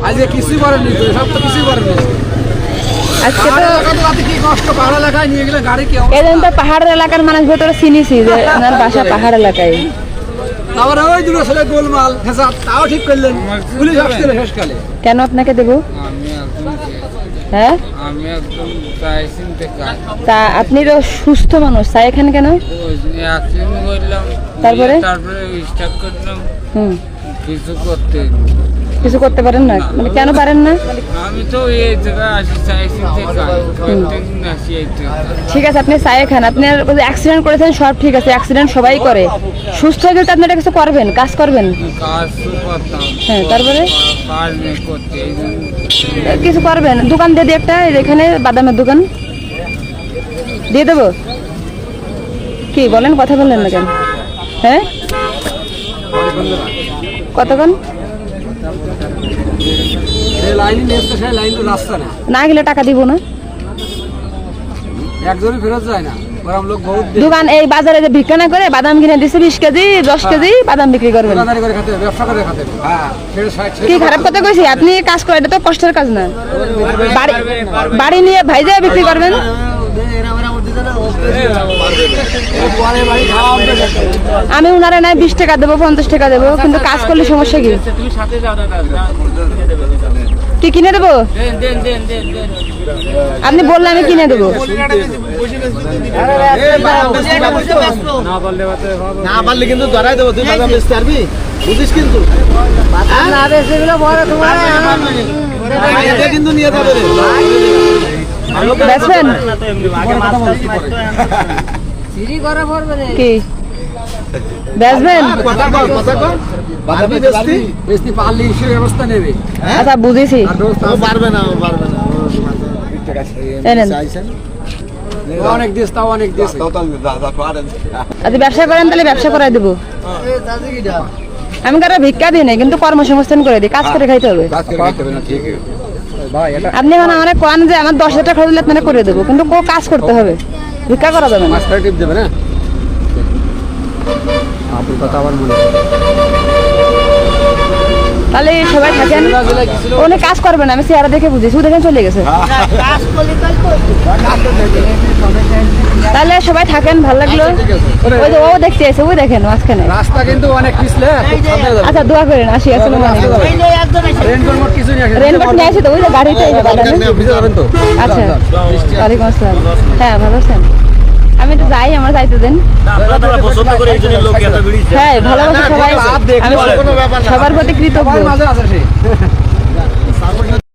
আজকে কিছুই করেননি তো, সব তো কিছুই করেননি। আজকে তো কি কষ্ট, পাহাড় এলাকায় নিয়ে গেলে গাড়ি কি অবস্থা। এদিন তো পাহাড়ের এলাকার মানুষ ভেতরে চিনিছি যে ওনার বাসা পাহাড় এলাকায়। তারপরে ওই দুটো ছেলে গোলমাল হেসাব তাও ঠিক করলেন, পুলিশ আসছিল শেষকালে। কেন আপনাকে দেবো? হ্যাঁ, আমি একদম চাই চিনতে কাজ তা আপনি তো সুস্থ মানুষ, তাই এখানে কেন? অ্যাক্সিডেন্ট করলাম, তারপরে স্টার্ট করলাম, হুম, কিছু করতে কিছু করতে পারেন না, মানে কেন পারেন না? আমি তো এই জায়গায় আসি চাই চিনতে কাজ প্রত্যেকদিন আসি এই জায়গায়। ঠিক আছে, আপনি চায়ে খান। আপনি অ্যাক্সিডেন্ট করেছেন, সব ঠিক আছে, অ্যাক্সিডেন্ট সবাই করে। সুস্থ হয়ে গেলে তো আপনি এটা কিছু করবেন, কাজ করবেন। কাজ তো করতাম, হ্যাঁ, তারপরে কাজ নেই করতে, এই জন্য কিছু করবেন। দোকান দিয়ে দিই একটা, এখানে বাদামের দোকান দিয়ে দেবো। কি বলেন, কথা বললেন না কেন? হ্যাঁ, কতক্ষণ সেই লাইনে নিয়ে এসছে, সেই লাইন তো রাস্তা না, না গেলে টাকা দিব না। একজনই ফেরত যায় না, ওরম লোক বহুত দোকান এই বাজারে যে ভিক্ষা না করে বাদাম কিনে দিচ্ছে 20 কেজি 10 কেজি বাদাম বিক্রি করবেন। দোকানদারি করে খেতে হবে, ব্যবসা করে খেতে হবে। হ্যাঁ, সেটা কি খারাপ কথা কইছি? আপনি কাজ করেন, এটা তো কষ্টের কাজ না। বাড়ি বাড়ি নিয়ে ভাইজা বিক্রি করবেন। আমি উনারে নাই 20 টাকা দেবো, 50 টাকা দেবো, কিন্তু কাজ করলে সমস্যা কি? কি কিনে দেবো? আপনি বললে আমি কিনে দেবো। না পারলে কিন্তু ধরাই দেবো, তুই বাদাম বেচতে পারবি, বুঝিস কিন্তু এটা কিন্তু নিয়ে যাবে রে। বেচবেন কি? বেচবেন? কথা কর, কথা কর। বাদামি বেচতি? বেশি পারলে সেই ব্যবস্থা নেবে। আচ্ছা, বুঝেছি। আর ব্যবস্থা ও পারবে না, ও পারবে না। এই নেন। ও অনেক দেশ, তাও অনেক দেশ। আচ্ছা, ব্যবসা করেন, তাহলে ব্যবসা করাই দেবো। আমি কারো ভিক্ষা দিই নাই, কিন্তু কর্মসংস্থান করে দিই, কাজ করে খাইতে হবে। ভাই এটা আপনি এখন আমার কোন যে আমার 10,000 টাকা খরচ দিলে আপনারা করে দেবো, কিন্তু কাজ করতে হবে, ভিক্ষা করা যাবে না। মাস্টার টিপ দেবে না, আপনার কথা আবার মনে তাহলে সবাই থাকেন, উনি কাজ করবেন, আমি চেহারা দেখে বুঝেছি, ও দেখেন চলে গেছে। তাহলে সবাই থাকেন, ভালো লাগলো। ওই যে ও দেখতে আছে, ওই দেখেন মাঝখানে। রাস্তা কিন্তু অনেক পিছলে, খুব সাবধানে যাবেন। আচ্ছা, দোয়া করেন, আসি। আসসালামু আলাইকুম। রেনকোট কিছু নিয়ে আসেন। রেনকোট নিয়ে আসি তো, ওই যে গাড়িতে এই যে বাদামে। ভিজে যাবেন তো। আচ্ছা, ওয়ালাইকুম আসসালাম। হ্যাঁ, ভালো আছেন? আমি তো যাই, আমার যাইতে দেন। হ্যাঁ, ভালোবাসি সবাই, আমি সবার প্রতি কৃতজ্ঞ। মাঝে আছে সে।